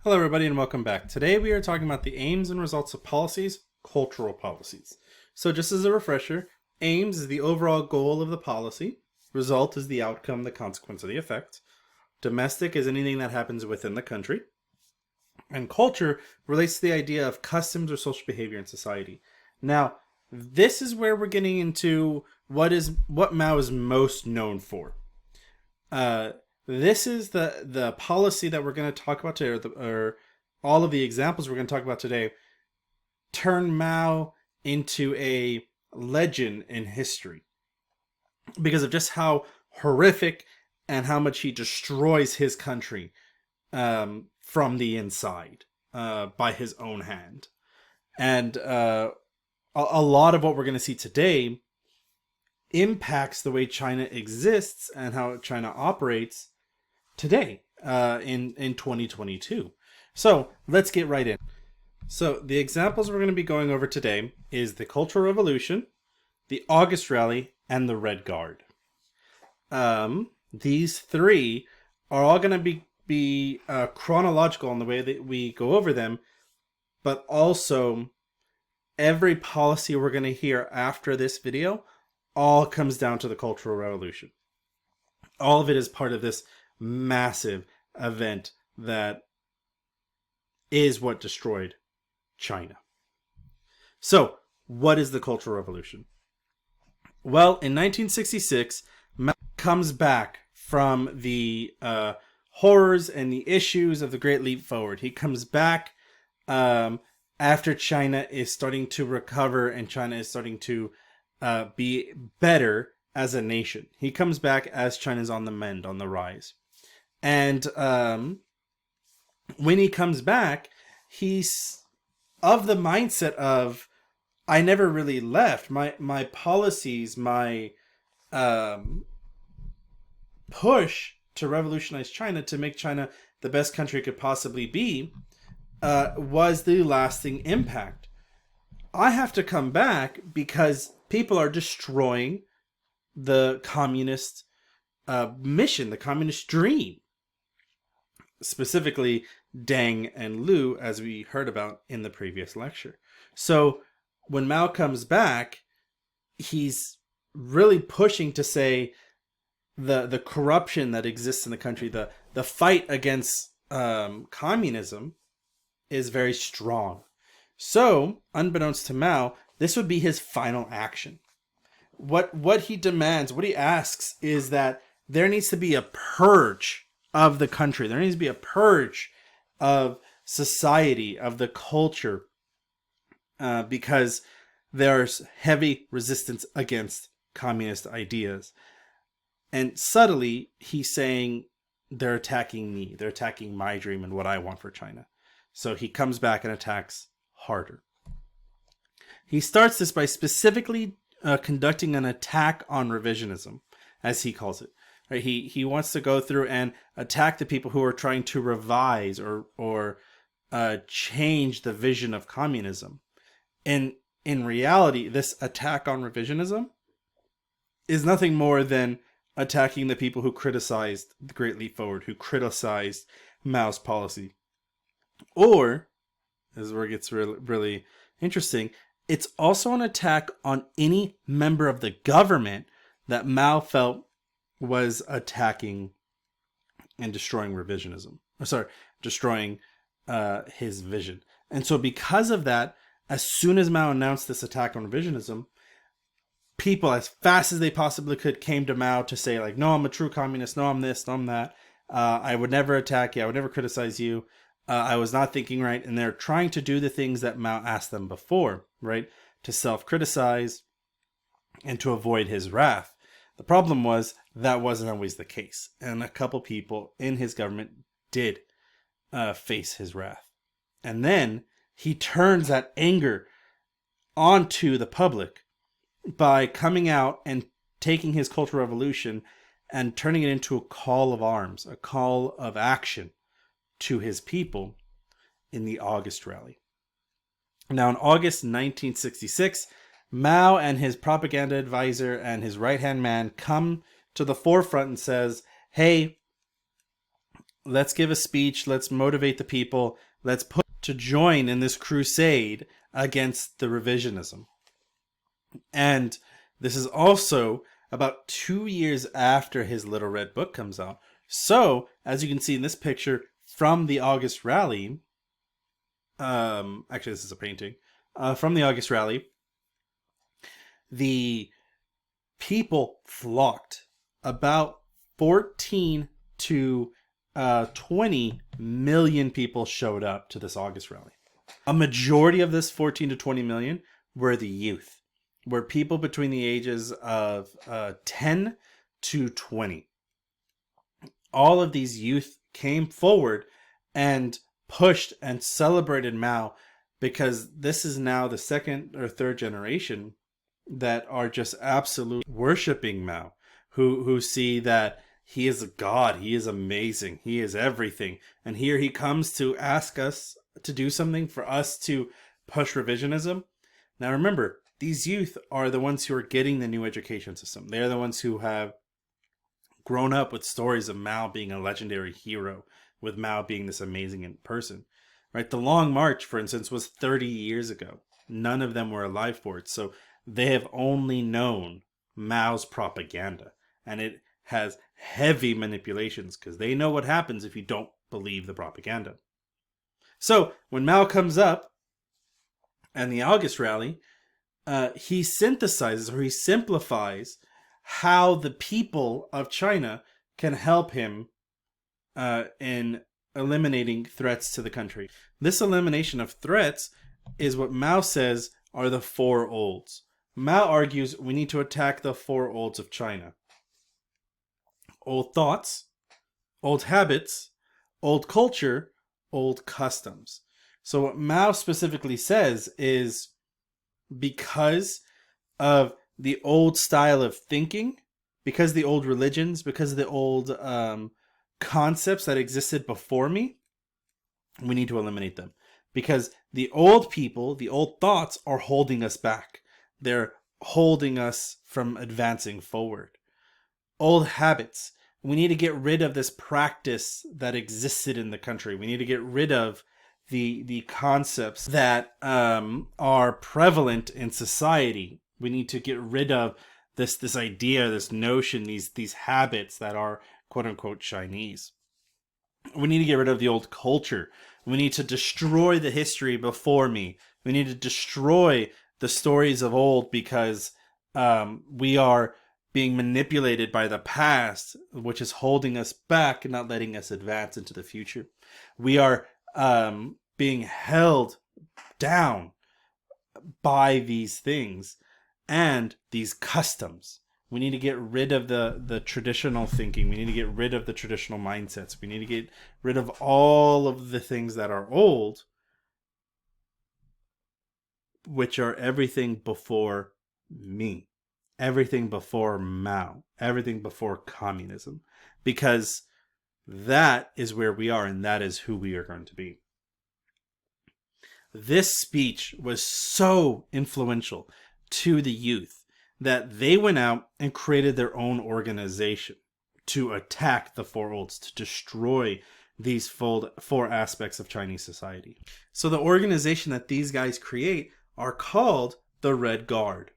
Hello, everybody, and welcome back. Today we are talking about the aims and results of policies, cultural policies. So just as a refresher, aims is the overall goal of the policy. Result is the outcome, the consequence, or the effect. Domestic is anything that happens within the country. And culture relates to the idea of customs or social behavior in society. Now, this is where we're getting into what Mao is most known for. This is the policy that we're going to talk about today, or all of the examples we're going to talk about today, turn Mao into a legend in history because of just how horrific and how much he destroys his country from the inside by his own hand. And a lot of what we're going to see today impacts the way China exists and how China operates today in 2022. So let's get right in. So the examples we're going to be going over today is the Cultural Revolution, the August Rally, and the Red Guard. These three are all going to be chronological in the way that we go over them, but also every policy we're going to hear after this video all comes down to the Cultural Revolution. All of it is part of this massive event that is what destroyed China. So, what is the Cultural Revolution? Well, in 1966, Mao comes back from the horrors and the issues of the Great Leap Forward. He comes back after China is starting to recover and China is starting to be better as a nation. He comes back as China's on the mend, on the rise. And when he comes back, he's of the mindset of, I never really left. My policies, my push to revolutionize China, to make China the best country it could possibly be, was the lasting impact. I have to come back because people are destroying the communist mission, the communist dream. Specifically, Deng and Lu, as we heard about in the previous lecture. So when Mao comes back, he's really pushing to say the corruption that exists in the country, the fight against communism is very strong. So, unbeknownst to Mao, this would be his final action. What he demands, what he asks, is that there needs to be a purge of the country. There needs to be a purge of society, of the culture, because there's heavy resistance against communist ideas. And subtly, he's saying they're attacking me. They're attacking my dream and what I want for China. So he comes back and attacks harder. He starts this by specifically conducting an attack on revisionism, as he calls it. Right? He wants to go through and attack the people who are trying to revise or change the vision of communism. And in reality, this attack on revisionism is nothing more than attacking the people who criticized the Great Leap Forward, who criticized Mao's policy. Or, this is where it gets really interesting, it's also an attack on any member of the government that Mao felt was attacking and destroying revisionism. Destroying his vision. And so because of that, as soon as Mao announced this attack on revisionism, people, as fast as they possibly could, came to Mao to say, like, no, I'm a true communist, no, I'm this, no, I'm that. I would never attack you, I would never criticize you. I was not thinking right. And they're trying to do the things that Mao asked them before, right? To self-criticize and to avoid his wrath. The problem was that wasn't always the case. And a couple people in his government did face his wrath. And then he turns that anger onto the public by coming out and taking his Cultural Revolution and turning it into a call of arms, a call of action to his people in the August Rally. Now, in August 1966, Mao and his propaganda advisor and his right-hand man come to the forefront and says, hey, let's give a speech, let's motivate the people, let's put to join in this crusade against the revisionism. And this is also about 2 years after his Little Red Book comes out. So, as you can see in this picture from the August Rally, actually this is a painting, from the August Rally, the people flocked. About 14 to 20 million people showed up to this August Rally. A majority of this 14 to 20 million were the youth, were people between the ages of 10 to 20. All of these youth came forward and pushed and celebrated Mao, because this is now the second or third generation that are just absolutely worshiping Mao, who see that he is a god, he is amazing, he is everything. And here he comes to ask us to do something for us to push revisionism. Now remember, these youth are the ones who are getting the new education system. They're the ones who have grown up with stories of Mao being a legendary hero, with Mao being this amazing person. Right? The Long March, for instance, was 30 years ago. None of them were alive for it. So they have only known Mao's propaganda. And it has heavy manipulations, because they know what happens if you don't believe the propaganda. So when Mao comes up and the August Rally, he synthesizes, or he simplifies, how the people of China can help him in eliminating threats to the country. This elimination of threats is what Mao says are the four olds. Mao argues we need to attack the four olds of China: old thoughts, old habits, old culture, old customs. So what Mao specifically says is, because of the old style of thinking, because of the old religions, because of the old concepts that existed before me, we need to eliminate them. Because the old people, the old thoughts are holding us back. They're holding us from advancing forward. Old habits. We need to get rid of this practice that existed in the country. We need to get rid of the concepts that are prevalent in society. We need to get rid of this idea, this notion, these habits that are quote unquote Chinese. We need to get rid of the old culture. We need to destroy the history before me. We need to destroy the stories of old, because we are being manipulated by the past, which is holding us back and not letting us advance into the future. We are being held down by these things and these customs. We need to get rid of the traditional thinking. We need to get rid of the traditional mindsets. We need to get rid of all of the things that are old, which are everything before me, everything before Mao, everything before communism, because that is where we are, and that is who we are going to be. This speech was so influential to the youth that they went out and created their own organization to attack the four olds, to destroy these four aspects of Chinese society. So the organization that these guys create are called the Red Guard.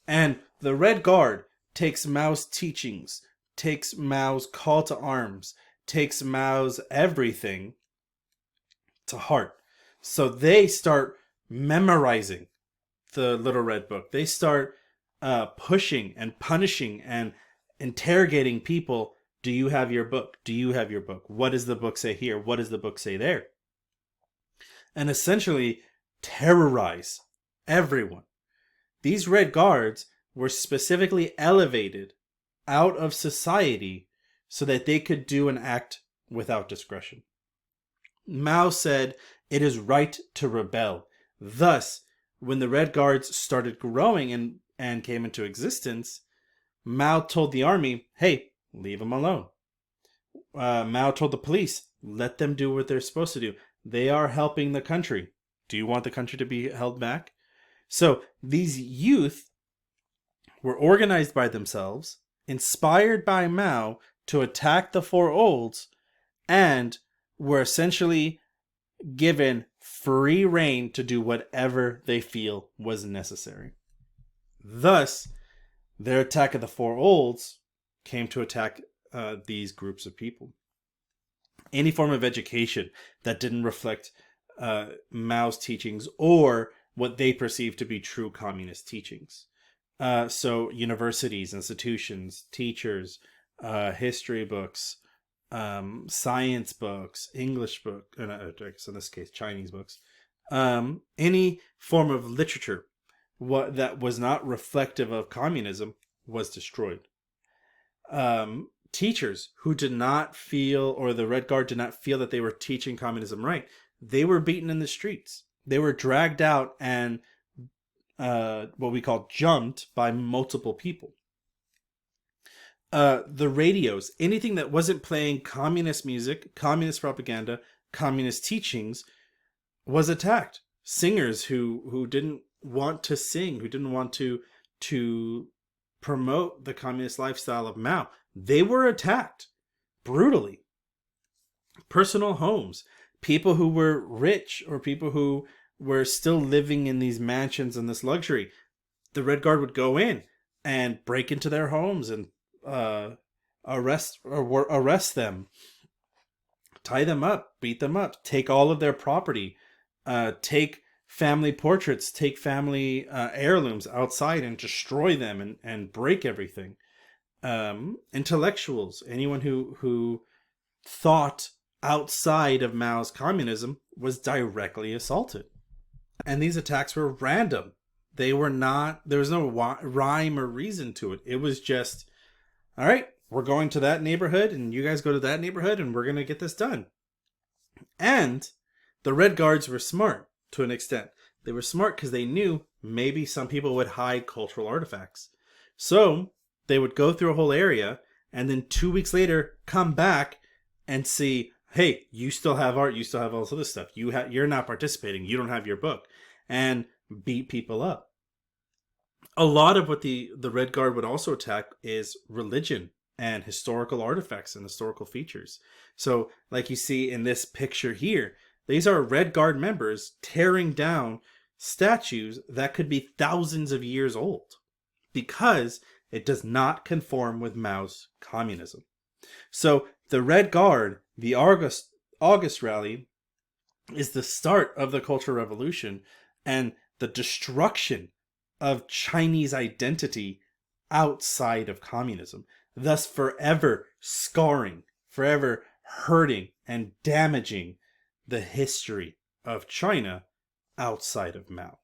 And the Red Guard takes Mao's teachings, takes Mao's call to arms, takes Mao's everything to heart. So they start memorizing the Little Red Book. They start pushing and punishing and interrogating people. Do you have your book? Do you have your book? What does the book say here? What does the book say there? And essentially terrorize everyone. These Red Guards were specifically elevated out of society so that they could do an act without discretion. Mao said it is right to rebel. Thus, when the Red Guards started growing and came into existence, Mao told the army, hey, leave them alone. Mao told the police, let them do what they're supposed to do. They are helping the country. Do you want the country to be held back? So these youth were organized by themselves, inspired by Mao to attack the four olds, and were essentially given free rein to do whatever they feel was necessary. Thus, their attack of the Four Olds came to attack these groups of people. Any form of education that didn't reflect Mao's teachings or what they perceived to be true communist teachings. So universities, institutions, teachers, history books, science books, English book, in this case, Chinese books, any form of literature that was not reflective of communism was destroyed. Teachers who did not feel, or the Red Guard did not feel that they were teaching communism right, they were beaten in the streets. They were dragged out and what we call jumped by multiple people. The radios, anything that wasn't playing communist music, communist propaganda, communist teachings, was attacked. Singers who didn't want to sing, who didn't want to promote the communist lifestyle of Mao, they were attacked brutally. Personal homes, people who were rich or people who were still living in these mansions and this luxury, the Red Guard would go in and break into their homes and arrest them, tie them up, beat them up, take all of their property, take family portraits, take family heirlooms outside and destroy them and break everything. Intellectuals, anyone who thought outside of Mao's communism was directly assaulted. And these attacks were random. They were not, there was no rhyme or reason to it. It was just, all right, we're going to that neighborhood and you guys go to that neighborhood and we're going to get this done. And the Red Guards were smart to an extent. They were smart because they knew maybe some people would hide cultural artifacts. So they would go through a whole area and then 2 weeks later come back and see, hey, you still have art, you still have all this stuff. You're not participating, you don't have your book, and beat people up. A lot of what the Red Guard would also attack is religion and historical artifacts and historical features. So like you see in this picture here, these are Red Guard members tearing down statues that could be thousands of years old because it does not conform with Mao's communism. So the Red Guard, the August Rally, is the start of the Cultural Revolution and the destruction of Chinese identity outside of communism, thus forever scarring, forever hurting and damaging the history of China outside of Mao.